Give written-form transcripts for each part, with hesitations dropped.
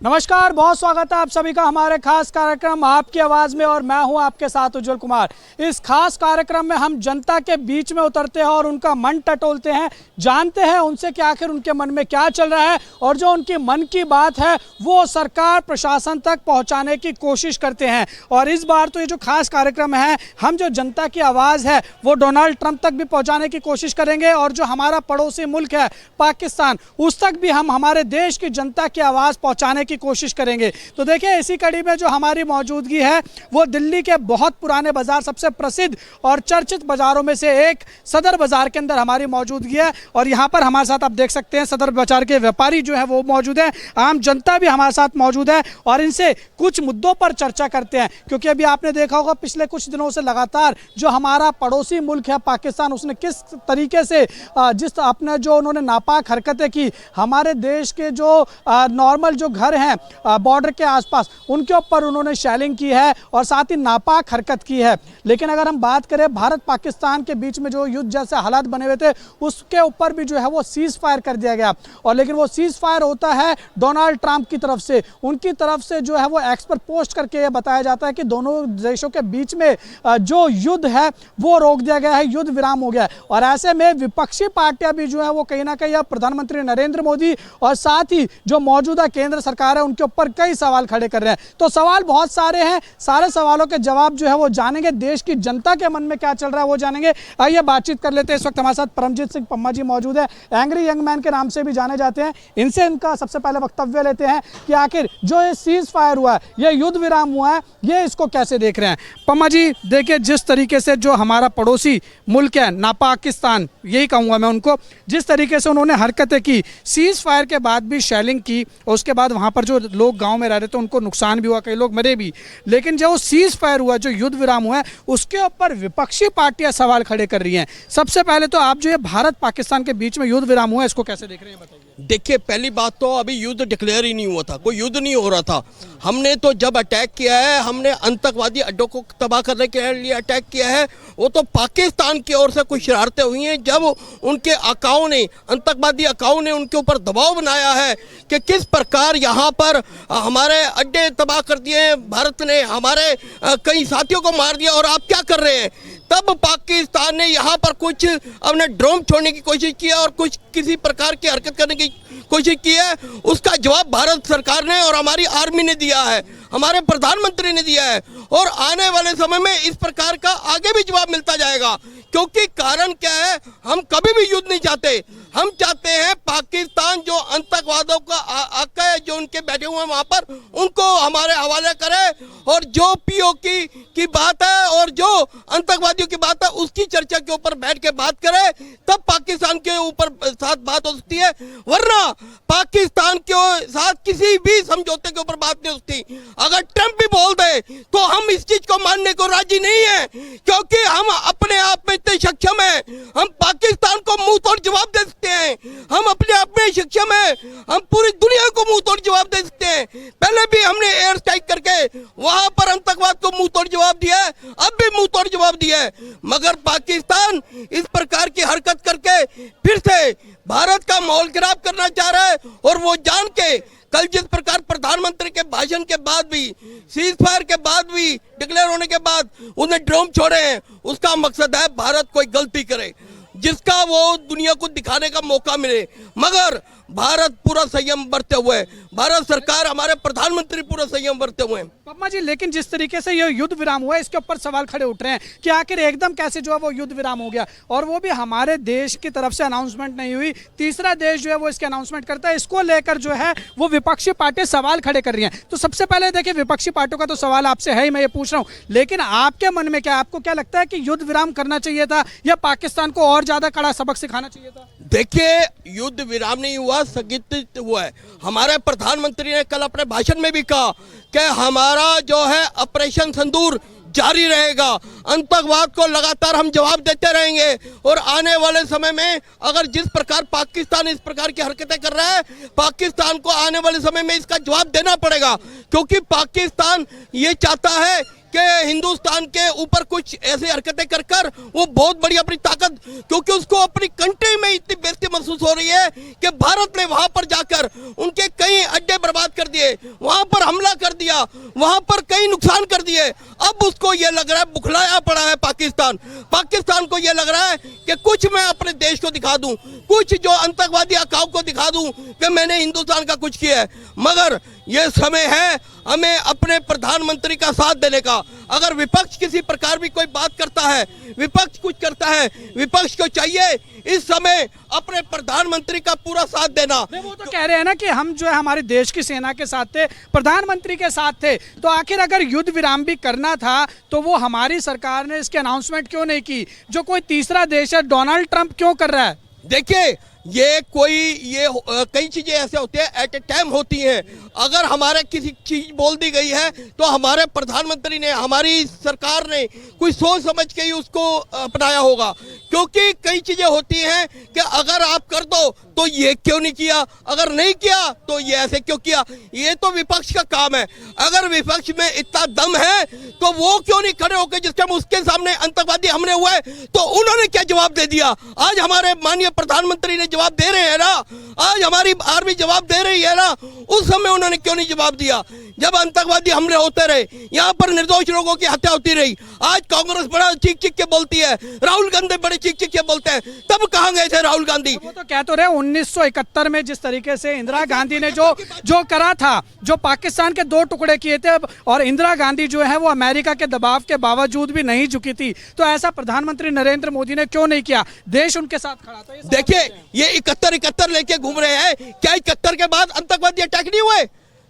नमस्कार, बहुत स्वागत है आप सभी का हमारे खास कार्यक्रम आपकी आवाज़ में और मैं हूं आपके साथ उज्जवल कुमार। इस खास कार्यक्रम में हम जनता के बीच में उतरते हैं और उनका मन टटोलते हैं, जानते हैं उनसे कि आखिर उनके मन में क्या चल रहा है और जो उनकी मन की बात है वो सरकार प्रशासन तक पहुँचाने की कोशिश करते हैं। और इस बार तो ये जो खास कार्यक्रम है, हम जो जनता की आवाज़ है वो डोनाल्ड ट्रंप तक भी पहुँचाने की कोशिश करेंगे और जो हमारा पड़ोसी मुल्क है पाकिस्तान, उस तक भी हम हमारे देश की जनता की आवाज़ पहुँचाने की कोशिश करेंगे। तो देखिए, इसी कड़ी में जो हमारी मौजूदगी है वो दिल्ली के बहुत पुराने बाजार, सबसे प्रसिद्ध और चर्चित बाजारों में से एक सदर बाजार के अंदर हमारी मौजूदगी है। और यहाँ पर हमारे साथ आप देख सकते हैं सदर बाजार के व्यापारी जो है वो मौजूद है, आम जनता भी हमारे साथ मौजूद है और इनसे कुछ मुद्दों पर चर्चा करते हैं। क्योंकि अभी आपने देखा होगा पिछले कुछ दिनों से लगातार जो हमारा पड़ोसी मुल्क है पाकिस्तान, उसने किस तरीके से जिस अपने जो उन्होंने नापाक हरकतें की हमारे देश के जो नॉर्मल जो घर हैं बॉर्डर के आसपास, उनके ऊपर उन्होंने शेलिंग की है और साथ ही नापाक हरकत की है। लेकिन अगर हम बात करें भारत पाकिस्तान के बीच में जो युद्ध जैसे हालात बने हुए थे, उसके ऊपर भी जो है वो सीज फायर कर दिया गया। और लेकिन वो सीज फायर होता है डोनाल्ड ट्रंप की तरफ से, उनकी तरफ से जो है वो एक्स पर पोस्ट करके ये बताया जाता है कि दोनों देशों के बीच में जो युद्ध है वो रोक दिया गया है, युद्ध विराम हो गया है। और ऐसे में विपक्षी पार्टियां भी जो है वो कहीं ना कहीं प्रधानमंत्री नरेंद्र मोदी और साथ ही जो मौजूदा केंद्र सरकार है उनके ऊपर कई सवाल खड़े कर रहे हैं। तो सवाल बहुत सारे हैं, सारे सवालों के जवाब जो है वो जानेंगे, देश की जनता के मन में क्या चल रहा है वो जानेंगे। आइए बातचीत कर लेते हैं। इस वक्त हमारे साथ परमजीत सिंह पम्मा जी मौजूद है, एंग्री यंग मैन के नाम से भी जाने जाते हैं। इनसे इनका सबसे पहले वक्तव्य लेते हैं कि आखिर जो ये सीज फायर हुआ है, ये युद्ध विराम हुआ है, ये इसको कैसे देख रहे हैं। पम्मा जी देखिए, जिस तरीके से जो हमारा पड़ोसी मुल्क है ना पाकिस्तान, यही कहूँगा मैं उनको, जिस तरीके से उन्होंने हरकतें की, सीज फायर के बाद भी शेलिंग की और उसके बाद वहाँ पर जो लोग गांव में रह रहे थे उनको नुकसान भी हुआ, कई लोग मरे भी। लेकिन जो सीज फायर हुआ, जो युद्ध विराम हुआ है, उसके ऊपर विपक्षी पार्टियां सवाल खड़े कर रही हैं। सबसे पहले तो आप जो ये भारत पाकिस्तान के बीच में युद्ध विराम हुआ है, इसको कैसे देख रहे हैं बताइए। देखिए, पहली बात तो अभी युद्ध डिक्लेयर ही नहीं हुआ था, कोई युद्ध नहीं हो रहा था। हमने तो जब अटैक किया है, हमने आतंकवादी अड्डों को तबाह करने के लिए अटैक किया है। वो तो पाकिस्तान की ओर से कुछ शरारतें हुई हैं जब उनके आकाओं ने, आतंकवादी आकाओं ने उनके ऊपर दबाव बनाया है कि किस प्रकार यहाँ पर हमारे अड्डे तबाह कर दिए, भारत ने हमारे कई साथियों को मार दिया और आप क्या कर रहे हैं। तब पाकिस्तान ने यहाँ पर कुछ अपने ड्रोन छोड़ने की कोशिश की और कुछ किसी प्रकार की हरकत करने की कोशिश की है। उसका जवाब भारत सरकार ने और हमारी आर्मी ने दिया है, हमारे प्रधानमंत्री ने दिया है और आने वाले समय में इस प्रकार का आगे भी जवाब मिलता जाएगा। क्योंकि कारण क्या है, हम कभी भी युद्ध नहीं चाहते। हम चाहते हैं पाकिस्तान जो आतंकवादियों का आका है, जो उनके बैठे हुए हैं वहाँ पर, उनको हमारे हवाले करे और जो पीओके की बात है और जो आतंकवादियों की बात है उसकी चर्चा के ऊपर बैठ के बात करे, तब पाकिस्तान के ऊपर साथ बात हो सकती है। वरना पाकिस्तान के साथ किसी भी समझौते के ऊपर बात नहीं हो सकती। अगर ट्रंप भी बोल दे तो हम इस चीज को मानने को राजी नहीं है, क्योंकि हम अपने आप में इतने सक्षम हैं, हम पाकिस्तान को मुंह तोड़ जवाब दे सकते हैं। हम अपने आप में सक्षम हैं, हम पूरी दुनिया को मुंह तोड़ जवाब दे सकते हैं। पहले भी हमने एयर स्ट्राइक करके वहां पर आतंकवाद को मुंह तोड़ जवाब दिया है, अब भी मुंह तोड़ जवाब दिया है। मगर पाकिस्तान इस प्रकार की हरकत करके फिर से भारत का माहौल खराब करना चाह रहा है। और वो जान के कल जिस प्रकार प्रधानमंत्री के भाषण के बाद भी, सीज फायर के बाद भी, डिक्लेयर होने के बाद उन्हें ड्रोन छोड़े हैं, उसका मकसद है भारत कोई गलती करे जिसका वो दुनिया को दिखाने का मौका मिले। मगर भारत पूरा संयम बरते हुए, भारत सरकार, हमारे प्रधानमंत्री पूरा संयम बरते हुए हैं। पम्मा जी, लेकिन जिस तरीके से ये युद्ध विराम हुआ है, इसके ऊपर सवाल खड़े उठ रहे हैं कि आखिर एकदम कैसे जो है वो युद्ध विराम हो गया और वो भी हमारे देश की तरफ से अनाउंसमेंट नहीं हुई, तीसरा देश जो है वो इसके अनाउंसमेंट करता है। इसको लेकर जो है वो विपक्षी पार्टियां सवाल खड़े कर रही हैं। तो सबसे पहले देखिए, विपक्षी पार्टियों का तो सवाल आपसे है ही, मैं ये पूछ रहा हूँ, लेकिन आपके मन में क्या, आपको क्या लगता है कि युद्ध विराम करना चाहिए था या पाकिस्तान को और ज्यादा कड़ा सबक सिखाना चाहिए था? देखिए, युद्ध विराम नहीं हुआ, स्थगित हुआ है। हमारे प्रधानमंत्री ने कल अपने भाषण में भी कहा कि हमारा जो है ऑपरेशन सिंदूर जारी रहेगा, आतंकवाद को लगातार हम जवाब देते रहेंगे और आने वाले समय में अगर जिस प्रकार पाकिस्तान इस प्रकार की हरकतें कर रहा है, पाकिस्तान को आने वाले समय में इसका जवाब देना पड़ेगा। क्योंकि पाकिस्तान ये चाहता है कि हिंदुस्तान के ऊपर कुछ ऐसी हरकतें कर कर वो बहुत बड़ी अपनी ताकत, क्योंकि उसको अपनी कंट्री में इतनी बेइज्जती महसूस हो रही है कि भारत ने वहां पर जाकर उनके कई अड्डे बर्बाद कर दिए, वहां पर हमला कर दिया, वहां पर कई नुकसान कर दिए। अब उसको ये लग रहा है, बुखलाया पड़ा है पाकिस्तान को ये लग रहा है कि कुछ मैं अपने देश को दिखा दूं, कुछ जो आतंकवादी अकाव को दिखा दूं कि मैंने हिंदुस्तान का कुछ किया है। मगर ये समय है हमें अपने प्रधानमंत्री का साथ देने का। अगर विपक्ष किसी प्रकार भी कोई बात करता है, विपक्ष कुछ करता है, विपक्ष को चाहिए इस समय अपने प्रधानमंत्री का पूरा साथ देना। वो तो कह रहे हैं ना कि हम जो है हमारे देश की सेना के साथ थे, प्रधानमंत्री के साथ थे, तो आखिर अगर युद्ध विराम भी करना था तो वो हमारी सरकार ने इसकी अनाउंसमेंट क्यों नहीं की? जो कोई तीसरा देश है, डोनाल्ड ट्रंप क्यों कर रहा है? देखिए कई चीजें ऐसे होती है, एट ए टाइम होती हैं। अगर हमारे किसी चीज बोल दी गई है तो हमारे प्रधानमंत्री ने, हमारी सरकार ने कुछ सोच समझ के ही उसको अपनाया होगा, क्योंकि कई चीजें होती हैं कि अगर आप कर दो तो ये क्यों नहीं किया, अगर नहीं किया तो ये ऐसे क्यों किया। ये तो विपक्ष का काम है। अगर विपक्ष में इतना दम है तो वो क्यों नहीं खड़े होकर, जिस टाइम उसके सामने आतंकवादी हमले हुए तो उन्होंने क्या जवाब दे दिया। आज हमारे माननीय प्रधानमंत्री ने जवाब दे रहे हैं ना, आज हमारी आर्मी जवाब दे रही है ना, उस समय उन्होंने क्यों नहीं जवाब दिया जब आतंकवादी हमले होते रहे, यहाँ पर निर्दोष लोगों की हत्या होती रही। आज कांग्रेस बड़ा चीख चीख के बोलती है, राहुल गांधी बड़े चीख चीख के बोलते हैं, तब कहाँ गए थे राहुल गांधी? वो तो कह तो रहे 1971 में जिस तरीके से इंदिरा गांधी ने जो करा था, जो पाकिस्तान के 2 टुकड़े किए थे, और इंदिरा गांधी जो है वो अमेरिका के दबाव के बावजूद भी नहीं झुकी थी, तो ऐसा प्रधानमंत्री नरेंद्र मोदी ने क्यों नहीं किया? देश उनके साथ खड़ा था। देखिए ये 71 लेके घूम रहे हैं, क्या 71 के बाद आतंकवादी अटैक नहीं हुए?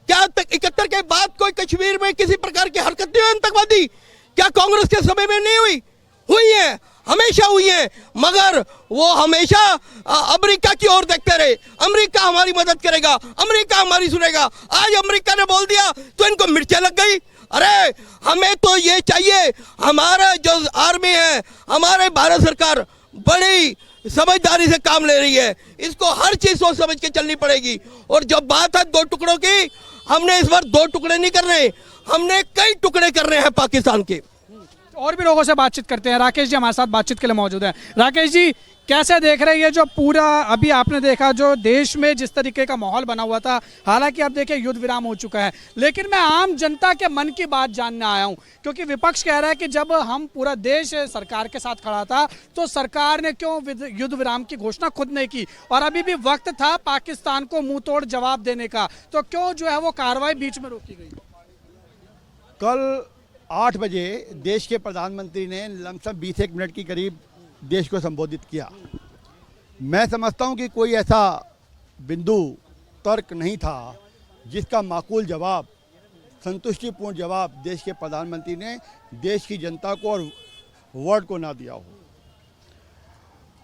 क्या 71 के बाद कोई कश्मीर में किसी प्रकार की हरकत नहीं हुई आतंकवादी? क्या कांग्रेस के समय में नहीं हुई? हुई है, हमेशा हुई है, मगर वो हमेशा अमेरिका की ओर देखते रहे। अमेरिका हमारी मदद करेगा, अमेरिका हमारी सुनेगा। आज अमेरिका ने बोल दिया तो इनको मिर्चें लग गई। अरे हमें तो ये चाहिए, हमारा जो आर्मी है, हमारे भारत सरकार बड़ी समझदारी से काम ले रही है, इसको हर चीज सोच समझ के चलनी पड़ेगी। और जब बात है 2 टुकड़ों की, हमने इस बार 2 टुकड़े नहीं कर रहे, हमने कई टुकड़े कर रहे हैं पाकिस्तान के। और भी लोगों से बातचीत करते हैं। राकेश जी हमारे साथ बातचीत के लिए मौजूद हैं। राकेश जी, कैसे देख रहे हैं ये जो पूरा अभी आपने देखा जो देश में जिस तरीके का माहौल बना हुआ था, हालांकि अब देखिए युद्ध विराम हो चुका है, लेकिन मैं आम जनता के मन की बात जानने आया हूं, क्योंकि विपक्ष कह रहा है कि जब हम पूरा देश सरकार के साथ खड़ा था तो सरकार ने क्यों युद्ध विराम की घोषणा खुद नहीं की, और अभी भी वक्त था पाकिस्तान को मुंह तोड़ जवाब देने का, तो क्यों जो है वो कार्रवाई बीच में रोकी गई? कल 8 बजे देश के प्रधानमंत्री ने लमसम 20 मिनट की करीब देश को संबोधित किया। मैं समझता हूं कि कोई ऐसा बिंदु तर्क नहीं था जिसका माकूल जवाब, संतुष्टिपूर्ण जवाब देश के प्रधानमंत्री ने देश की जनता को और वर्ल्ड को ना दिया हो।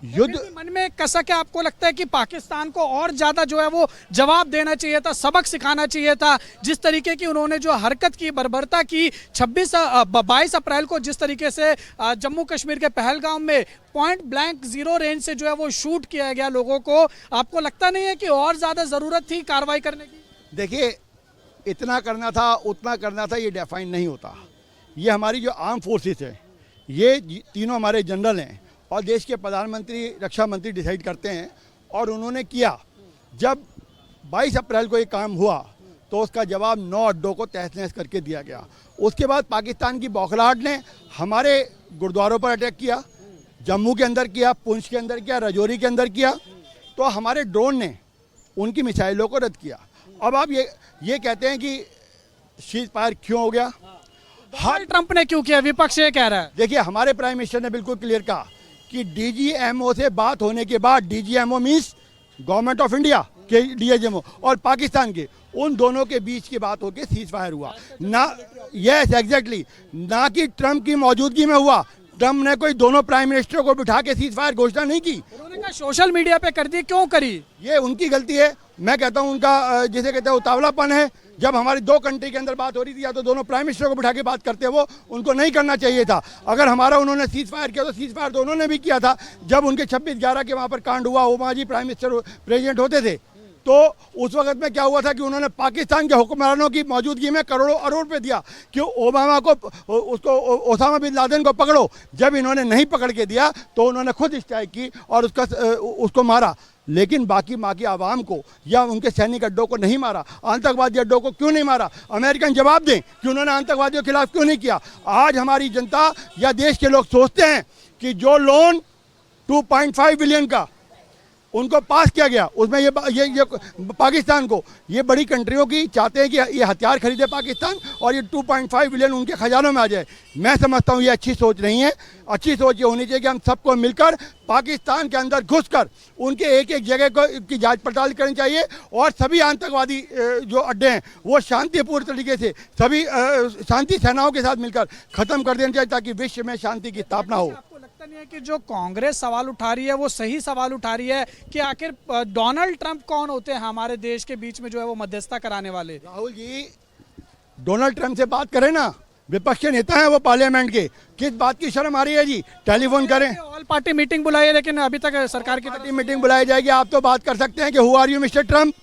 युद्ध मन में कसक है, आपको लगता है कि पाकिस्तान को और ज्यादा जो है वो जवाब देना चाहिए था, सबक सिखाना चाहिए था? जिस तरीके की उन्होंने जो हरकत की, बर्बरता की, 22 अप्रैल को जिस तरीके से जम्मू कश्मीर के पहलगाम में पॉइंट ब्लैंक 0 रेंज से जो है वो शूट किया गया लोगों को, आपको लगता नहीं है कि और ज्यादा जरूरत थी कार्रवाई करने की? देखिए, इतना करना था, उतना करना था, ये डिफाइन नहीं होता। ये हमारी जो आर्म फोर्सेस है, ये तीनों हमारे जनरल हैं और देश के प्रधानमंत्री, रक्षा मंत्री डिसाइड करते हैं, और उन्होंने किया। जब 22 अप्रैल को ये काम हुआ तो उसका जवाब 9 अड्डों को तहस नहस करके दिया गया। उसके बाद पाकिस्तान की बौखलाहट ने हमारे गुरुद्वारों पर अटैक किया, जम्मू के अंदर किया, पुंछ के अंदर किया, राजौरी के अंदर किया, तो हमारे ड्रोन ने उनकी मिसाइलों को रद्द किया। अब आप ये कहते हैं कि सीज फायर क्यों हो गया? डोनाल्ड ट्रंप ने क्यों किया, विपक्ष ये कह रहा है। देखिए, हमारे प्राइम मिनिस्टर ने बिल्कुल क्लियर कहा कि डीजीएमओ से बात होने के बाद, DGMO means government of India के डीजीएमओ और पाकिस्तान के, उन दोनों के बीच की बात होकर सीज फायर हुआ ना। यस एग्जैक्टली, ना कि ट्रंप की मौजूदगी में हुआ। ट्रंप ने कोई दोनों प्राइम मिनिस्टरों को बिठा के सीज फायर घोषणा नहीं की। उन्होंने कहा सोशल मीडिया पे कर दी, क्यों करी? ये उनकी गलती है। मैं कहता हूं उनका जिसे कहते हैं उतावलापन है। जब हमारी 2 कंट्री के अंदर बात हो रही थी, या तो दोनों प्राइम मिनिस्टर को बिठा के बात करते, वो उनको नहीं करना चाहिए था। अगर हमारा उन्होंने सीज फायर किया तो सीज फायर तो उन्होंने भी किया था। जब उनके 26/11 के वहाँ पर कांड हुआ, ओबामा जी प्राइम मिनिस्टर प्रेसिडेंट होते थे, तो उस वक्त में क्या हुआ था कि उन्होंने पाकिस्तान के हुक्मरानों की मौजूदगी में करोड़ों अरब रुपये दिया कि ओबामा को, उसको, ओसामा बिन लादेन को पकड़ो। जब इन्होंने नहीं पकड़ के दिया तो उन्होंने खुद स्ट्राइक की और उसको मारा। लेकिन बाकी माँ की आवाम को या उनके सैनिक अड्डों को नहीं मारा, आतंकवादी अड्डों को क्यों नहीं मारा? अमेरिकन जवाब दें कि उन्होंने आतंकवादियों के खिलाफ क्यों नहीं किया। आज हमारी जनता या देश के लोग सोचते हैं कि जो लोन 2.5 बिलियन का उनको पास किया गया, उसमें ये पाकिस्तान को, ये बड़ी कंट्रियों की चाहते हैं कि ये हथियार खरीदे पाकिस्तान और ये 2.5 बिलियन उनके खजानों में आ जाए। मैं समझता हूँ ये अच्छी सोच नहीं है। अच्छी सोच ये होनी चाहिए कि हम सबको मिलकर पाकिस्तान के अंदर घुसकर उनके एक एक जगह की जांच पड़ताल करनी चाहिए और सभी आतंकवादी जो अड्डे हैं वो शांतिपूर्ण तरीके से सभी शांति सेनाओं के साथ मिलकर ख़त्म कर देना चाहिए ताकि विश्व में शांति की स्थापना हो। नहीं है कि जो कांग्रेस सवाल उठा रही है वो सही सवाल उठा रही है कि आखिर डोनाल्ड ट्रंप कौन होते हैं हमारे देश के बीच में जो है वो मध्यस्थता कराने वाले? राहुल जी, डोनाल्ड ट्रंप से बात करें ना, विपक्ष के नेता हैं वो पार्लियामेंट के, किस बात की शर्म आ रही है जी? टेलीफोन करें। ऑल पार्टी मीटिंग बुलाई है लेकिन अभी तक सरकार की पार्टी मीटिंग बुलाई जाएगी। आप तो बात कर सकते हैं कि who are you mister Trump?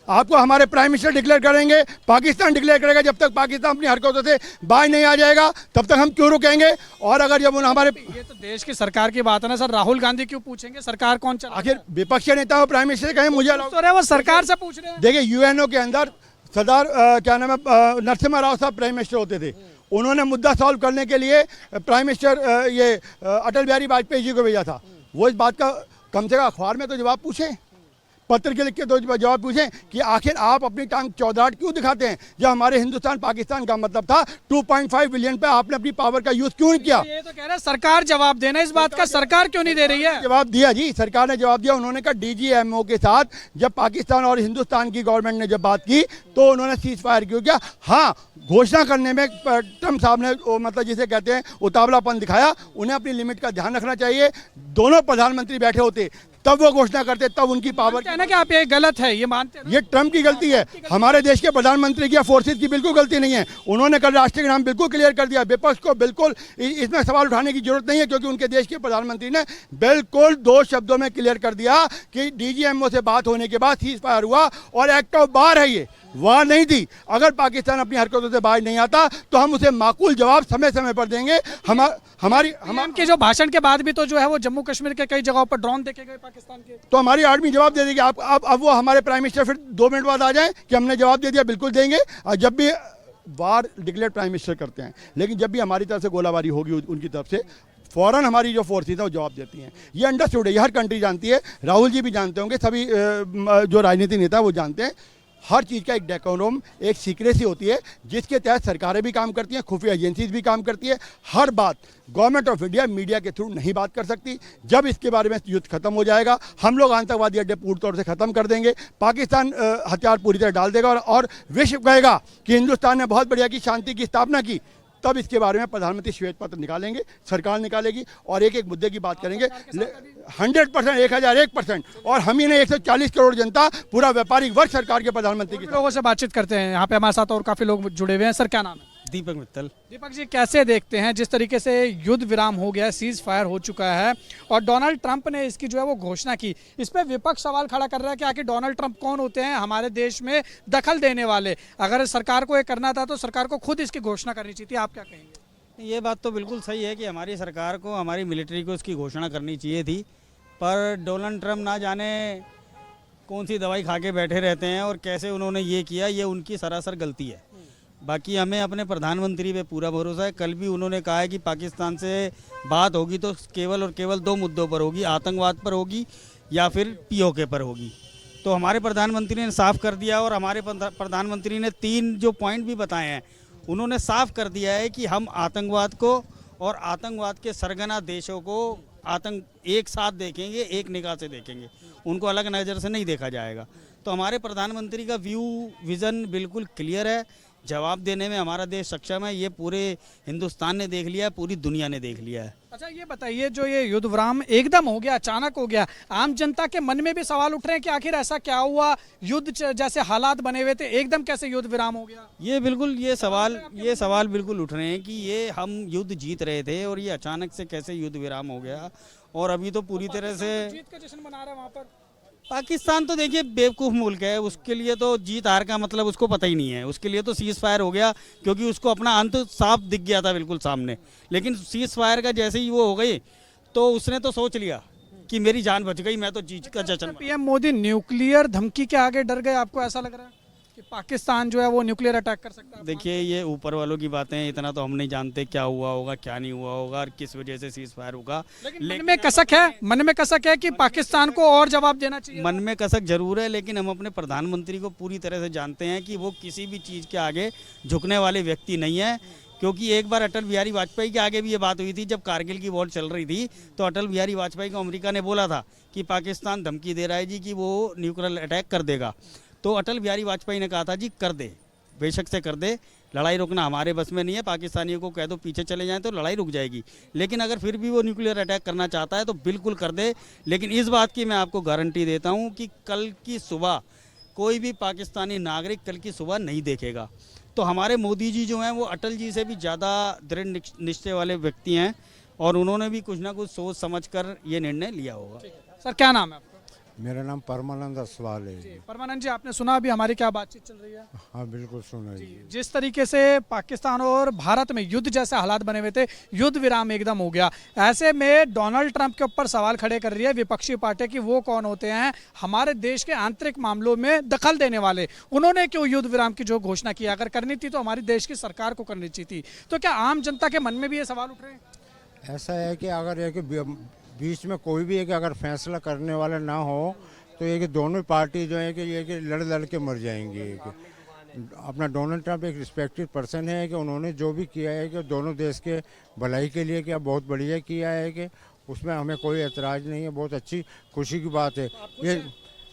आपको हमारे प्राइम मिनिस्टर डिक्लेयर करेंगे, पाकिस्तान डिक्लेयर करेगा। जब तक पाकिस्तान अपनी हरकतों से बाहर नहीं आ जाएगा तब तक हम क्यों रुकेंगे? और अगर जब हमारे, ये तो देश की सरकार की बात है ना सर, राहुल गांधी क्यों पूछेंगे? सरकार कौन चला? आखिर विपक्ष के नेता हो, प्राइम मिनिस्टर कहें मुझे वो सरकार से पूछ रहे हैं। देखिए, यूएनओ के अंदर सरदार क्या नाम है, नरसिम्हा राव साहब प्राइम मिनिस्टर होते थे। उन्होंने मुद्दा सॉल्व करने के लिए प्राइम मिनिस्टर ये अटल बिहारी वाजपेयी जी को भेजा था। वो इस बात का कम से कम अखबार में तो जवाब पूछें, पत्र के लिख के तो जवाब पूछें कि आखिर आप अपनी टांग चौधराहट क्यों दिखाते हैं? जब हमारे हिंदुस्तान पाकिस्तान का मतलब था 2.5 बिलियन पे आपने अपनी पावर का यूज क्यों नहीं किया? ये तो कह रहे हैं सरकार जवाब देना इस बात का, सरकार क्यों नहीं दे रही है? जवाब दिया जी, सरकार ने जवाब दिया। उन्होंने कहा डीजीएमओ के साथ जब पाकिस्तान और हिंदुस्तान की गवर्नमेंट ने जब बात की तो उन्होंने सीज फायर क्यों किया? हाँ, घोषणा करने में ट्रम्प साहब ने मतलब जिसे कहते हैं उतावलापन दिखाया। उन्हें अपनी लिमिट का ध्यान रखना चाहिए। दोनों प्रधानमंत्री बैठे होते तब वो घोषणा करते, तब उनकी पावर है ना कि आप ये गलत है, ये मानते हैं? ये ट्रम्प की गलती है, हमारे देश के प्रधानमंत्री की या फोर्सेज की बिल्कुल गलती नहीं है। उन्होंने कल राष्ट्र के नाम बिल्कुल क्लियर कर दिया। विपक्ष को बिल्कुल इसमें सवाल उठाने की जरूरत नहीं है क्योंकि उनके देश के प्रधानमंत्री ने बिल्कुल 2 शब्दों में क्लियर कर दिया कि डीजीएमओ से बात होने के बाद सीज फायर हुआ और एक्ट ऑफ वार है, ये वार नहीं थी। अगर पाकिस्तान अपनी हरकतों से बाहर नहीं आता तो हम उसे माकूल जवाब समय समय पर देंगे। हमारी के जो भाषण के बाद भी तो जो है वो जम्मू कश्मीर के कई जगहों पर ड्रोन देखे गए पाकिस्तान के, तो हमारी आर्मी जवाब दे देगी। अब वो हमारे प्राइम मिनिस्टर फिर 2 मिनट बाद आ जाएं कि हमने जवाब दे दिया, बिल्कुल देंगे। और जब भी वार डिक्लेयर प्राइम मिनिस्टर करते हैं, लेकिन जब भी हमारी तरफ से गोलाबारी होगी उनकी तरफ से फौरन हमारी जो फोर्सेज है वो जवाब देती हैं। ये अंडरस्टूड है, ये हर कंट्री जानती है। राहुल जी भी जानते होंगे, सभी जो राजनीतिक नेता वो जानते हैं। हर चीज़ का एक डेकोरम, एक सीक्रेसी होती है जिसके तहत सरकारें भी काम करती हैं, खुफिया एजेंसीज भी काम करती है। हर बात गवर्नमेंट ऑफ इंडिया मीडिया के थ्रू नहीं बात कर सकती। जब इसके बारे में युद्ध खत्म हो जाएगा, हम लोग आतंकवादी अड्डे पूर्ण तौर से खत्म कर देंगे। पाकिस्तान हथियार पूरी तरह डाल देगा और विश्व कहेगा कि हिंदुस्तान ने बहुत बढ़िया की शांति की स्थापना की। तब इसके बारे में प्रधानमंत्री श्वेत पत्र निकालेंगे, सरकार निकालेगी और एक एक मुद्दे की बात करेंगे 100%, 1001%। और हम ही नहीं, 140 करोड़ जनता, पूरा व्यापारिक वर्ग सरकार के प्रधानमंत्री के लोगों से बातचीत करते हैं। यहाँ पे हमारे साथ और काफी लोग जुड़े हुए हैं। सर क्या नाम है? दीपक मित्तल। दीपक जी, कैसे देखते हैं जिस तरीके से युद्ध विराम हो गया, सीज फायर हो चुका है और डोनाल्ड ट्रंप ने इसकी जो है वो घोषणा की, इस पे विपक्ष सवाल खड़ा कर रहा है कि आखिर डोनाल्ड ट्रंप कौन होते हैं हमारे देश में दखल देने वाले? अगर सरकार को ये करना था तो सरकार को खुद इसकी घोषणा करनी चाहिए थी। आप क्या कहेंगे? ये बात तो बिल्कुल सही है कि हमारी सरकार को, हमारी मिलिट्री को इसकी घोषणा करनी चाहिए थी, पर डोनाल्ड ट्रंप ना जाने कौन सी दवाई खा के बैठे रहते हैं और कैसे उन्होंने ये किया, ये उनकी सरासर गलती है। बाकी हमें अपने प्रधानमंत्री पे पूरा भरोसा है। कल भी उन्होंने कहा है कि पाकिस्तान से बात होगी तो केवल और केवल 2 मुद्दों पर होगी, आतंकवाद पर होगी या फिर पीओके पर होगी। तो हमारे प्रधानमंत्री ने साफ कर दिया और हमारे प्रधानमंत्री ने 3 जो पॉइंट भी बताए हैं, उन्होंने साफ कर दिया है कि हम आतंकवाद को और आतंकवाद के सरगना देशों को एक साथ देखेंगे, एक निगाह से देखेंगे, उनको अलग नज़र से नहीं देखा जाएगा। तो हमारे प्रधानमंत्री का विज़न बिल्कुल क्लियर है। जवाब देने में हमारा देश सक्षम है। ये पूरे हिंदुस्तान ने देख लिया है, पूरी दुनिया ने देख लिया है। अच्छा ये बताइए, जो ये युद्ध विराम एकदम हो गया, अचानक हो गया, आम जनता के मन में भी सवाल उठ रहे हैं कि आखिर ऐसा क्या हुआ? युद्ध जैसे हालात बने हुए थे, एकदम कैसे युद्ध विराम हो गया? ये बिल्कुल ये सवाल बिल्कुल उठ रहे हैं कि ये हम युद्ध जीत रहे थे और ये अचानक से कैसे युद्ध विराम हो गया। और अभी तो पूरी तरह से जीत का जश्न मना रहे हैं वहाँ पर। पाकिस्तान तो देखिए बेवकूफ़ मुल्क है, उसके लिए तो जीत हार का मतलब उसको पता ही नहीं है। उसके लिए तो सीज़ फायर हो गया क्योंकि उसको अपना अंत साफ दिख गया था बिल्कुल सामने। लेकिन सीज़ फायर का जैसे ही वो हो गई तो उसने तो सोच लिया कि मेरी जान बच गई, मैं तो जीत का जश्न। पीएम मोदी न्यूक्लियर धमकी के आगे डर गए, आपको ऐसा लग रहा है कि पाकिस्तान जो है वो न्यूक्लियर अटैक कर सकता है? देखिए, ये ऊपर वालों की बातें हैं, इतना तो हम नहीं जानते क्या हुआ होगा क्या नहीं हुआ होगा और किस वजह से सीज फायर होगा। लेकिन मन में कसक है, मन में कसक है कि पाकिस्तान को और जवाब देना चाहिए। मन में कसक जरूर है, लेकिन हम अपने प्रधानमंत्री को पूरी तरह से जानते हैं कि वो किसी भी चीज़ के आगे झुकने वाले व्यक्ति नहीं है। क्योंकि एक बार अटल बिहारी वाजपेयी के आगे भी ये बात हुई थी, जब कारगिल की वॉर चल रही थी तो अटल बिहारी वाजपेयी को अमेरिका ने बोला था कि पाकिस्तान धमकी दे रहा है जी कि वो न्यूक्लियर अटैक कर देगा। तो अटल बिहारी वाजपेयी ने कहा था जी कर दे, बेशक से कर दे, लड़ाई रोकना हमारे बस में नहीं है, पाकिस्तानियों को कह दो पीछे चले जाएं तो लड़ाई रुक जाएगी। लेकिन अगर फिर भी वो न्यूक्लियर अटैक करना चाहता है तो बिल्कुल कर दे। लेकिन इस बात की मैं आपको गारंटी देता हूँ कि कल की सुबह कोई भी पाकिस्तानी नागरिक कल की सुबह नहीं देखेगा। तो हमारे मोदी जी जो हैं वो अटल जी से भी ज़्यादा दृढ़ निश्चय वाले व्यक्ति हैं और उन्होंने भी कुछ ना कुछ सोच समझ कर ये निर्णय लिया होगा। सर क्या नाम है आपका? मेरा नाम परमानंद असवाल है जी। परमानंद जी, आपने सुना अभी हमारी क्या बातचीत चल रही है? हाँ बिल्कुल सुना जी। जिस तरीके से पाकिस्तान और भारत में युद्ध जैसे हालात बने हुए थे, युद्ध विराम एकदम हो गया। ऐसे में डोनाल्ड ट्रंप के ऊपर सवाल खड़े कर रही है विपक्षी पार्टी कि वो कौन होते हैं हमारे देश के आंतरिक मामलों में दखल देने वाले। उन्होंने क्यों युद्ध विराम की जो घोषणा की? अगर करनी थी तो हमारी देश की सरकार को करनी चाहिए थी। तो क्या आम जनता के मन में भी ये सवाल उठ रहे हैं? ऐसा है कि अगर एक बीच में कोई भी एक अगर फैसला करने वाला ना हो तो ये कि दोनों पार्टी जो है कि ये कि लड़ के मर जाएंगी। अपना डोनाल्ड ट्रंप एक रिस्पेक्टेड पर्सन है कि उन्होंने जो भी किया है कि दोनों देश के भलाई के लिए किया, बहुत बढ़िया किया है कि उसमें हमें कोई एतराज़ नहीं है, बहुत अच्छी खुशी की बात है। ये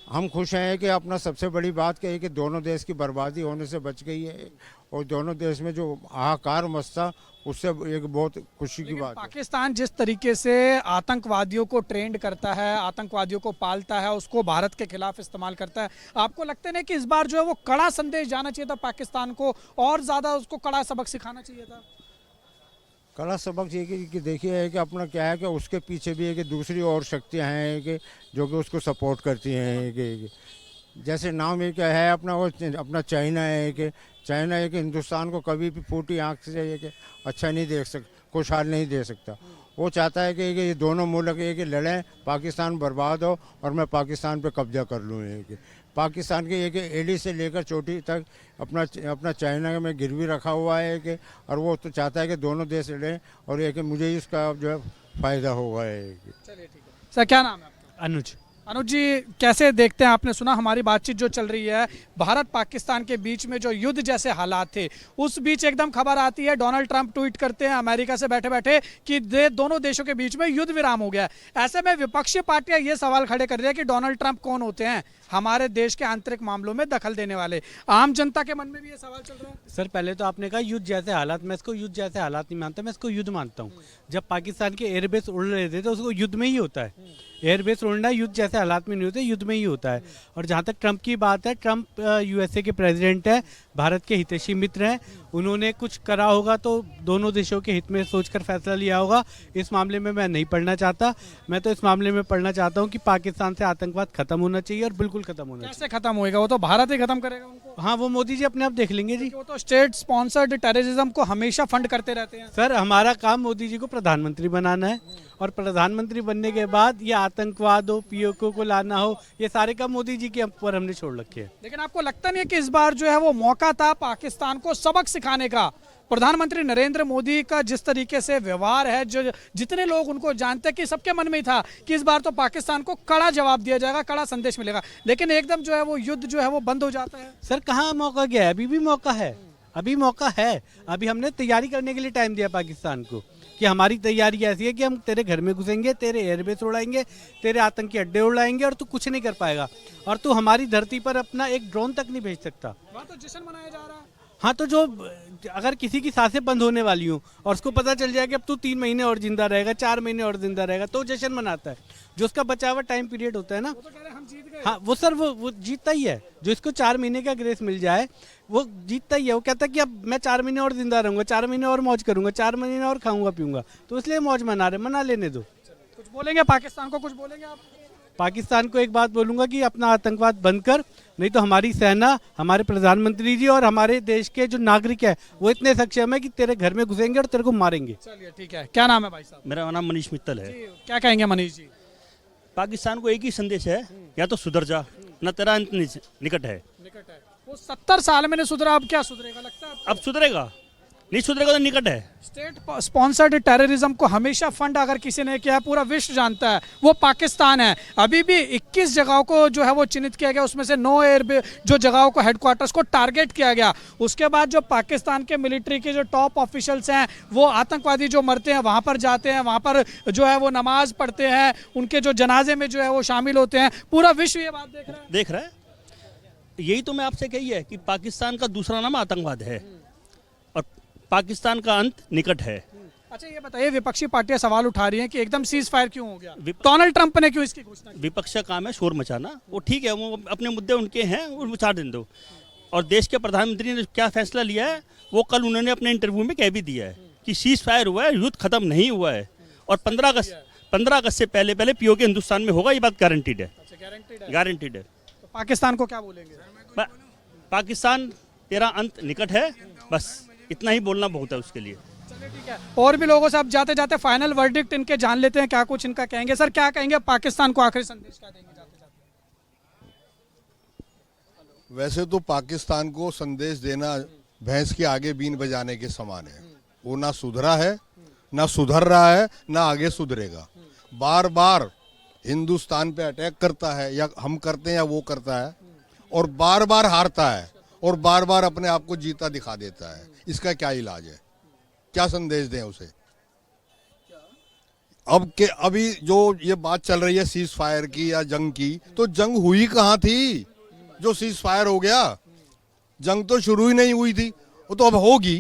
हम खुश हैं कि अपना सबसे बड़ी बात क्या है कि दोनों देश की बर्बादी होने से बच गई है और दोनों देश में जो हाहाकार मचता उससे एक बहुत खुशी की बात है। पाकिस्तान जिस तरीके से आतंकवादियों को ट्रेंड करता है, आतंकवादियों को पालता है, उसको भारत के खिलाफ इस्तेमाल करता है, आपको लगता है कि इस बार जो है वो कड़ा संदेश जाना चाहिए था पाकिस्तान को और ज़्यादा उसको कड़ा सबक सिखाना चाहिए था? कड़ा सबक ये कि देखिए है कि अपना क्या है कि उसके पीछे भी है कि दूसरी और शक्तियाँ हैं कि जो कि उसको सपोर्ट करती हैं कि जैसे नाम एक है अपना वो अपना चाइना है कि चाइना है कि हिंदुस्तान को कभी भी फूटी आँख से है कि अच्छा नहीं देख सकता, खुशहाल नहीं दे सकता। वो चाहता है कि ये दोनों मुल्क है कि लड़ें, पाकिस्तान बर्बाद हो और मैं पाकिस्तान पे कब्जा कर लूँ। कि पाकिस्तान के एक एड़ी से लेकर चोटी तक अपना चाइना में गिरवी रखा हुआ है कि और वो तो चाहता है कि दोनों देश लड़ें और ये कि मुझे इसका जो है फ़ायदा होगा। चलिए ठीक है। सर क्या नाम है आपका? अनुज। अनुज जी, कैसे देखते हैं, आपने सुना हमारी बातचीत जो चल रही है भारत पाकिस्तान के बीच में जो युद्ध जैसे हालात थे, उस बीच एकदम खबर आती है डोनाल्ड ट्रंप ट्वीट करते हैं अमेरिका से बैठे बैठे कि दोनों देशों के बीच में युद्ध विराम हो गया। ऐसे में विपक्षी पार्टियां ये सवाल खड़े कर रही है कि डोनाल्ड ट्रंप कौन होते हैं हमारे देश के आंतरिक मामलों में दखल देने वाले? आम जनता के मन में भी ये सवाल चल रहा है। सर पहले तो आपने कहा युद्ध जैसे हालात, मैं इसको युद्ध जैसे हालात नहीं मानता, मैं इसको युद्ध मानता हूँ। जब पाकिस्तान के एयरबेस उड़ रहे थे तो उसको युद्ध में ही होता है। एयरबेस उड़ना युद्ध जैसे हालात में नहीं होते, युद्ध में ही होता है। और जहाँ तक ट्रंप की बात है, ट्रंप यूएसए के प्रेसिडेंट है, भारत के हितैषी मित्र हैं। उन्होंने कुछ करा होगा तो दोनों देशों के हित में सोचकर फैसला लिया होगा। इस मामले में मैं नहीं पढ़ना चाहता। मैं तो इस मामले में पढ़ना चाहता हूँ कि पाकिस्तान से आतंकवाद खत्म होना चाहिए और बिल्कुल खत्म होना चाहिए। कैसे खत्म होएगा? वो तो भारत ही खत्म करेगा उनको। हाँ, वो मोदी जी अपने आप देख लेंगे जी। वो तो स्टेट स्पॉन्सर्ड टेररिज्म को हमेशा फंड करते रहते हैं। सर हमारा काम मोदी जी को प्रधानमंत्री बनाना है और प्रधानमंत्री बनने के बाद ये आतंकवाद हो, पीओके को लाना हो, ये सारे काम मोदी जी के ऊपर हमने छोड़ रखे हैं। लेकिन आपको लगता नहीं है कि इस बार जो है वो मौका था पाकिस्तान को सबक सिखाने का? प्रधानमंत्री नरेंद्र मोदी का जिस तरीके से व्यवहार है, जो जितने लोग उनको जानते हैं कि सबके मन में ही था कि इस बार तो पाकिस्तान को कड़ा जवाब दिया जाएगा, कड़ा संदेश मिलेगा, लेकिन एकदम जो है वो युद्ध जो है वो बंद हो जाता है। सर कहाँ मौका गया है? अभी भी मौका है, अभी मौका है। अभी हमने तैयारी करने के लिए टाइम दिया पाकिस्तान को कि हमारी तैयारी ऐसी है कि हम तेरे घर में घुसेंगे, तेरे एयरबेस उड़ाएंगे, तेरे आतंकी अड्डे उड़ाएंगे और तू कुछ नहीं कर पाएगा और तू हमारी धरती पर अपना एक ड्रोन तक नहीं भेज सकता। वहाँ तो जश्न मनाया जा रहा है। हाँ, तो जो अगर किसी की सांसें बंद होने वाली हो और उसको पता चल जाए कि अब तू 3 महीने और जिंदा रहेगा, 4 महीने और जिंदा रहेगा, तो जश्न मनाता है। जो उसका बचा हुआ टाइम पीरियड होता है ना, वो तो कह रहे हैं हम जीत गए। हाँ वो सर वो जीतता ही है। जो इसको 4 महीने का ग्रेस मिल जाए वो जीतता ही है। वो कहता है कि अब मैं 4 महीने और जिंदा रहूंगा, 4 महीने और मौज करूंगा, 4 महीने और खाऊंगा पीऊंगा, तो इसलिए मौज मना लेने दो। कुछ बोलेंगे पाकिस्तान को? कुछ बोलेंगे आप? पाकिस्तान को एक बात बोलूंगा कि अपना आतंकवाद बंद कर, नहीं तो हमारी सेना, हमारे प्रधानमंत्री जी और हमारे देश के जो नागरिक है वो इतने सक्षम है कि तेरे घर में घुसेंगे और तेरे को मारेंगे। चलिए ठीक है। क्या नाम है भाई साहब? मेरा नाम मनीष मित्तल है। क्या कहेंगे मनीष जी? पाकिस्तान को एक ही संदेश है, या तो सुधर जा, न तेरा अंत निकट है। निकट है वो 70 साल में नहीं सुधरा, अब क्या सुधरेगा लगता है आपको? अब सुधरेगा, नहीं सुधरेगा तो निकट है। स्टेट स्पॉन्सर्ड टेररिज्म को हमेशा फंड अगर किसी ने किया, पूरा विश्व जानता है, वो पाकिस्तान है। अभी भी 21 जगहों को जो है वो चिन्हित किया गया, उसमें से 9 एयर जो जगहों को हेडक्वार्टर्स को टारगेट किया गया। उसके बाद जो पाकिस्तान के मिलिट्री के जो टॉप ऑफिशियल्स हैं, वो आतंकवादी जो मरते हैं वहाँ पर जाते हैं, वहाँ पर जो है वो नमाज पढ़ते हैं, उनके जो जनाजे में जो है वो शामिल होते हैं। पूरा विश्व ये बात देख रहा है। यही तो मैं आपसे कही है कि पाकिस्तान का दूसरा नाम आतंकवाद है और पाकिस्तान का अंत निकट है। अच्छा ये बताइए, विपक्षी पार्टियां सवाल उठा रही हैं कि एकदम सीज फायर क्यों हो गया, डोनाल्ड ट्रंप ने क्यों इसकी घोषणा की? विपक्ष का काम है शोर मचाना, वो ठीक है, वो अपने मुद्दे उनके हैं, वो मचा दें दो। और देश के प्रधानमंत्री ने क्या फैसला लिया है, वो कल उन्होंने अपने इंटरव्यू में कह भी दिया है कि सीज फायर हुआ है, युद्ध खत्म नहीं हुआ है और 15 अगस्त से पहले पीओके हिंदुस्तान में होगा, ये बात गारंटीड है। गारंटीड है। तो पाकिस्तान को क्या बोलेंगे? पाकिस्तान तेरा अंत निकट है, बस इतना ही बोलना बहुत है उसके लिए। चलिए ठीक है, और भी लोगों से अब जाते जाते फाइनल वर्डिक्ट इनके जान लेते हैं, क्या कुछ इनका कहेंगे। सर क्या कहेंगे, पाकिस्तान को आखिरी संदेश क्या देंगे जाते जाते? वैसे तो पाकिस्तान को संदेश देना भैंस के आगे बीन बजाने के समान है। वो ना सुधरा है, ना सुधर रहा है, ना आगे सुधरेगा। बार बार हिंदुस्तान पे अटैक करता है, या हम करते हैं या वो करता है, और बार बार हारता है और बार बार अपने आप को जीता दिखा देता है। इसका क्या इलाज है, क्या संदेश दें उसे? अब के अभी जो ये बात चल रही है सीज फायर की या जंग की, तो जंग हुई कहाँ थी जो सीज फायर हो गया? जंग तो शुरू ही नहीं हुई थी, वो तो अब होगी।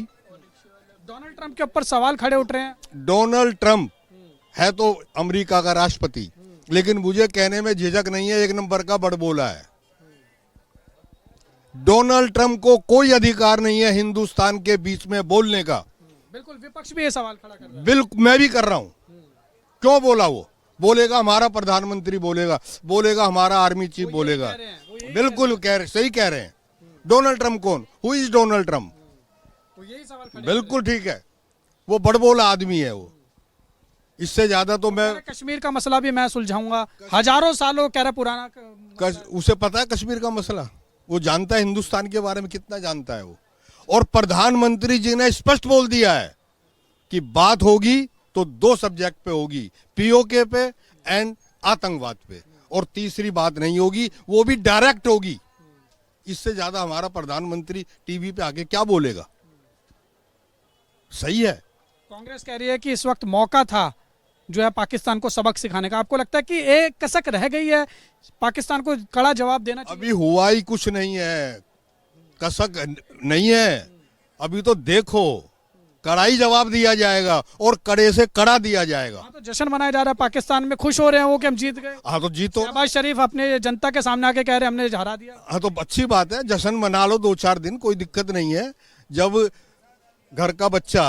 डोनाल्ड ट्रंप के ऊपर सवाल खड़े उठ रहे हैं। डोनाल्ड ट्रंप है तो अमेरिका का राष्ट्रपति, लेकिन मुझे कहने में झिझक नहीं है, एक नंबर का बड़बोला है। डोनाल्ड ट्रंप को कोई अधिकार नहीं है हिंदुस्तान के बीच में बोलने का। बिल्कुल, विपक्ष भी ये सवाल खड़ा कर रहा है। बिल्कुल, मैं भी कर रहा हूं। क्यों बोला? वो बोलेगा हमारा प्रधानमंत्री बोलेगा हमारा आर्मी चीफ बोलेगा। बिल्कुल सही कह रहे हैं। डोनाल्ड ट्रंप कौन? Who is Donald Trump? यही सवाल बिल्कुल ठीक है, वो बड़बोला आदमी है वो। इससे ज्यादा तो मैं कश्मीर का मसला भी मैं सुलझाऊंगा, हजारों सालों कह रहा पुराना। उसे पता है कश्मीर का मसला, वो जानता है हिंदुस्तान के बारे में, कितना जानता है वो। और प्रधानमंत्री जी ने स्पष्ट बोल दिया है कि बात होगी तो 2 सब्जेक्ट पे होगी, पीओके पे एंड आतंकवाद पे, और तीसरी बात नहीं होगी, वो भी डायरेक्ट होगी। इससे ज्यादा हमारा प्रधानमंत्री टीवी पे आके क्या बोलेगा? सही है। कांग्रेस कह रही है कि इस वक्त मौका था जो है पाकिस्तान को सबक सिखाने का। आपको लगता है कि एक कसक रह गई है, पाकिस्तान को कड़ा जवाब देना चाहिए? अभी हुआ ही कुछ नहीं है, कसक नहीं है। अभी तो देखो, कड़ाई जवाब दिया जाएगा और कड़े से कड़ा दिया जाएगा। हाँ, तो जश्न मनाया जा रहा है पाकिस्तान में, खुश हो रहे हैं वो कि हम जीत गए। हाँ तो जीतो। शहबाज शरीफ अपने जनता के सामने आके कह रहे हैं हमने हरा दिया। हाँ तो अच्छी बात है, जश्न मना लो 2-4 दिन, कोई दिक्कत नहीं है। जब घर का बच्चा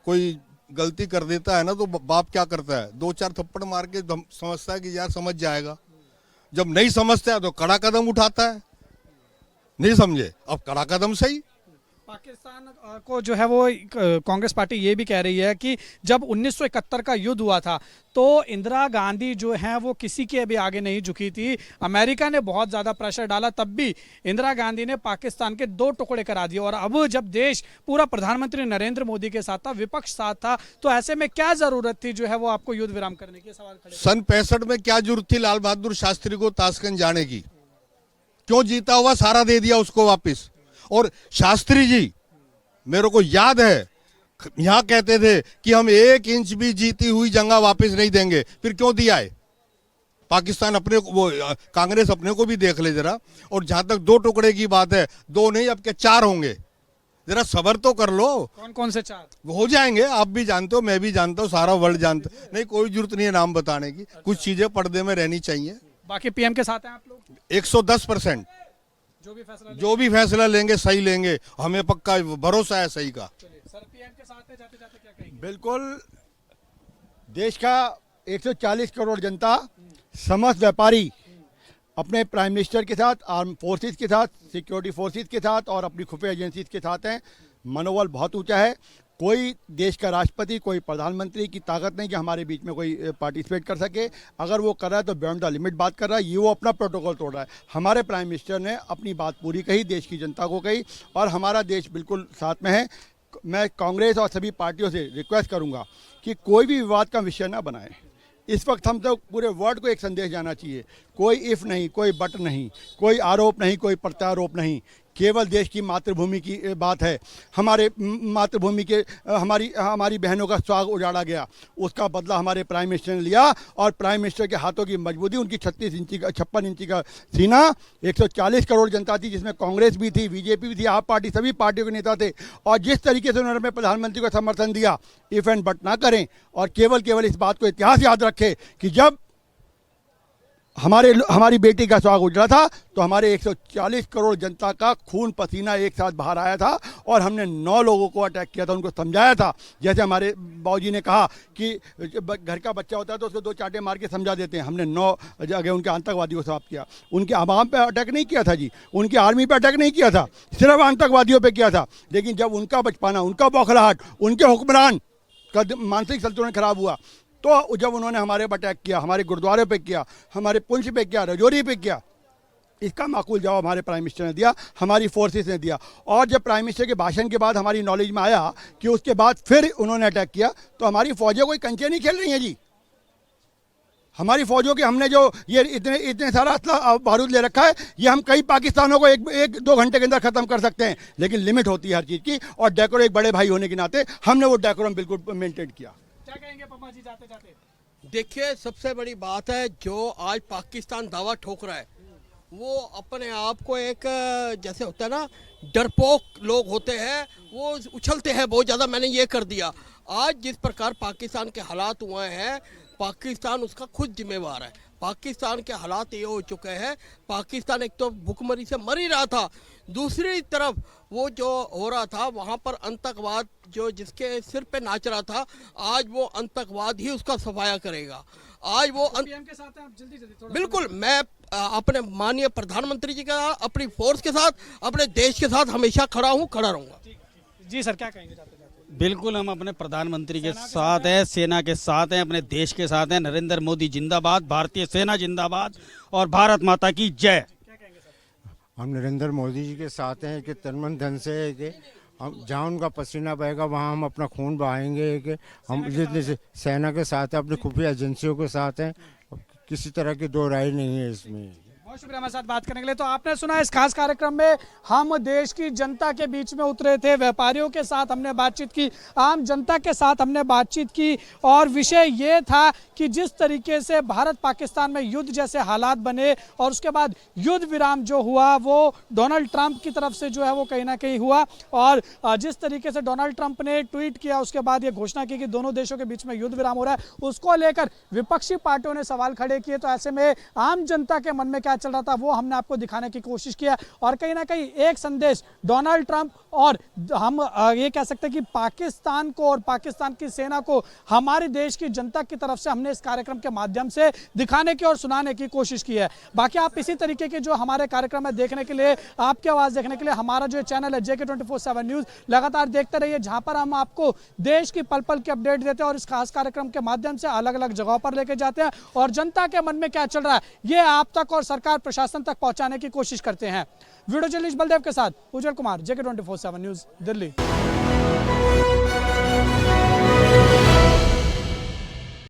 कोई गलती कर देता है ना, तो बाप क्या करता है? 2-4 थप्पड़ मार के समझता है कि यार समझ जाएगा। जब नहीं समझता है तो कड़ा कदम उठाता है। नहीं समझे, अब कड़ा कदम सही। पाकिस्तान को जो है वो कांग्रेस पार्टी ये भी कह रही है कि जब 1971 का युद्ध हुआ था तो इंदिरा गांधी जो है वो किसी के भी आगे नहीं झुकी थी। अमेरिका ने बहुत ज़्यादा प्रेशर डाला, तब भी इंदिरा गांधी ने पाकिस्तान के 2 टुकड़े करा दिए। और अब जब देश पूरा प्रधानमंत्री नरेंद्र मोदी के साथ था, विपक्ष साथ था, तो ऐसे में क्या ज़रूरत थी जो है वो आपको युद्ध विराम करने की? सवाल खड़े। सन 65 में क्या जरूरत थी लाल बहादुर शास्त्री को ताशकंद जाने की? क्यों? जीता हुआ सारा दे दिया उसको वापिस। और शास्त्री जी, मेरे को याद है, यहां कहते थे कि हम 1 इंच भी जीती हुई जंगा वापस नहीं देंगे। फिर क्यों दिया है? पाकिस्तान अपने वो कांग्रेस अपने को भी देख ले जरा। और जहां तक 2 टुकड़े की बात है, 2 नहीं अब क्या 4 होंगे। जरा सब्र तो कर लो। कौन कौन से 4? वो हो जाएंगे, आप भी जानते हो, मैं भी जानता हूँ, सारा वर्ल्ड जानता। नहीं, कोई जरूरत नहीं है नाम बताने की, कुछ चीजें पर्दे में रहनी चाहिए। बाकी पीएम के साथ हैं आप लोग? 110%। जो भी फैसला लेंगे सही लेंगे, हमें पक्का भरोसा है सही का। सर पीएम के साथ जाते जाते क्या कहेंगे? बिल्कुल, देश का 140 करोड़ जनता, समस्त व्यापारी अपने प्राइम मिनिस्टर के साथ, आर्म फोर्सेस के साथ, सिक्योरिटी फोर्सेस के साथ और अपनी खुफिया एजेंसीज के साथ हैं। मनोबल बहुत ऊंचा है। कोई देश का राष्ट्रपति, कोई प्रधानमंत्री की ताकत नहीं कि हमारे बीच में कोई पार्टिसिपेट कर सके। अगर वो कर रहा है तो बियॉन्ड द लिमिट बात कर रहा है, ये वो अपना प्रोटोकॉल तोड़ रहा है। हमारे प्राइम मिनिस्टर ने अपनी बात पूरी कही, देश की जनता को कही, और हमारा देश बिल्कुल साथ में है। मैं कांग्रेस और सभी पार्टियों से रिक्वेस्ट करूंगा कि कोई भी विवाद का विषय ना बनाए। इस वक्त हम तो पूरे वर्ल्ड को एक संदेश जाना चाहिए, कोई इफ़ नहीं, कोई बट नहीं, कोई आरोप नहीं, कोई प्रत्यारोप नहीं, केवल देश की मातृभूमि की बात है। हमारे मातृभूमि के हमारी बहनों का स्वाग उजाड़ा गया, उसका बदला हमारे प्राइम मिनिस्टर ने लिया, और प्राइम मिनिस्टर के हाथों की मजबूती, उनकी 56 इंची का सीना, 140 करोड़ जनता थी जिसमें कांग्रेस भी थी, बीजेपी भी थी, आप पार्टी, सभी पार्टियों के नेता थे, और जिस तरीके से उन्होंने प्रधानमंत्री को समर्थन दिया, इफ़ एंड बट ना करें, और केवल इस बात को इतिहास याद रखें कि जब हमारी बेटी का स्वागत उजड़ा था तो हमारे 140 करोड़ जनता का खून पसीना एक साथ बाहर आया था, और हमने 9 लोगों को अटैक किया था, उनको समझाया था। जैसे हमारे बाबूजी ने कहा कि घर का बच्चा होता है तो उसको 2 चांटे मार के समझा देते हैं, हमने 9 जगह उनके आतंकवादियों को समाप्त किया। उनके आवाम पे अटैक नहीं किया था जी, उनकी आर्मी पे अटैक नहीं किया था, सिर्फ आतंकवादियों पर किया था। लेकिन जब उनका बचपना, उनका बौखलाहट, उनके हुक्मरान का मानसिक संतुलन खराब हुआ, तो जब उन्होंने हमारे पर अटैक किया, हमारे गुरुद्वारे पे किया, हमारे पुंछ पे किया, रजौरी पे किया, इसका माकूल जवाब हमारे प्राइम मिनिस्टर ने दिया, हमारी फोर्सेस ने दिया। और जब प्राइम मिनिस्टर के भाषण के बाद हमारी नॉलेज में आया कि उसके बाद फिर उन्होंने अटैक किया, तो हमारी फौजें कोई कंचे नहीं खेल रही हैं जी। हमारी फौजों के हमने जो ये इतने सारा असला बारूद ले रखा है, ये हम कई पाकिस्तानों को एक 2 घंटे के अंदर ख़त्म कर सकते हैं, लेकिन लिमिट होती है हर चीज़ की, और डेकोरम एक बड़े भाई होने के नाते हमने वो डेकोरम बिल्कुल मेंटेन किया। क्या कहेंगे पप्पा जी जाते जाते? देखिए, सबसे बड़ी बात है जो आज पाकिस्तान दावा ठोक रहा है, वो अपने आप को एक, जैसे होता है ना, डरपोक लोग होते हैं, वो उछलते हैं बहुत ज़्यादा, मैंने ये कर दिया। आज जिस प्रकार पाकिस्तान के हालात हुए हैं, पाकिस्तान उसका खुद जिम्मेवार है। पाकिस्तान के हालात ये हो चुके हैं, पाकिस्तान एक तो भूखमरी से मर ही रहा था, दूसरी तरफ वो जो हो रहा था वहाँ पर आतंकवाद जो जिसके सिर पे नाच रहा था, आज वो आतंकवाद ही उसका सफाया करेगा। आज वो पीएम के साथ हैं आप, जल्दी थोड़ा। बिल्कुल, मैं अपने माननीय प्रधानमंत्री जी का, अपनी फोर्स के साथ, अपने देश के साथ हमेशा खड़ा हूँ, खड़ा रहूँगा। जी सर, क्या कहेंगे जाते जाते? बिल्कुल, हम अपने प्रधानमंत्री के साथ हैं, सेना के साथ हैं, अपने देश के साथ हैं। नरेंद्र मोदी जिंदाबाद, भारतीय सेना जिंदाबाद, और भारत माता की जय। हम नरेंद्र मोदी जी के साथ हैं कि तन मन धन से कि हम जहाँ उनका पसीना बहेगा वहाँ हम अपना खून बहाएंगे, कि हम जितने सेना के साथ हैं, अपनी खुफिया एजेंसियों के साथ हैं, किसी तरह की 2 राय नहीं है इसमें। बहुत शुक्रिया हमारे साथ बात करने के लिए। तो आपने सुना, इस खास कार्यक्रम में हम देश की जनता के बीच में उतरे थे, व्यापारियों के साथ हमने बातचीत की, आम जनता के साथ हमने बातचीत की, और विषय ये था कि जिस तरीके से भारत पाकिस्तान में युद्ध जैसे हालात बने, और उसके बाद युद्ध विराम जो हुआ वो डोनाल्ड ट्रंप की तरफ से जो है वो कहीं ना कहीं हुआ, और जिस तरीके से डोनाल्ड ट्रंप ने ट्वीट किया, उसके बाद ये घोषणा की कि दोनों देशों के बीच में युद्ध विराम हो रहा है, उसको लेकर विपक्षी पार्टियों ने सवाल खड़े किए। तो ऐसे में आम जनता के मन में क्या चल रहा था वो हमने आपको दिखाने की कोशिश किया, और कहीं ना कहीं एक संदेश डोनाल्ड ट्रंप और हम ये कह सकते हैं कि पाकिस्तान को और पाकिस्तान की सेना को हमारे देश की जनता की तरफ से हमने इस कार्यक्रम के माध्यम से दिखाने की और सुनाने की कोशिश की है। बाकी आप इसी तरीके के जो हमारे कार्यक्रम है देखने के लिए, आपकी आवाज़ देखने के लिए हमारा जो चैनल है JK 24/7 न्यूज़ लगातार देखते रहिए, जहां पर हम आपको देश की पल पल की अपडेट देते हैं, और इस खास कार्यक्रम के माध्यम से अलग अलग जगहों पर लेके जाते हैं, और जनता के मन में क्या चल रहा है ये आप तक और सरकार प्रशासन तक पहुंचाने की कोशिश करते हैं। वीडियो जर्नलिस्ट बलदेव के साथ उज्जवल कुमार, JK 24/7 न्यूज़, दिल्ली।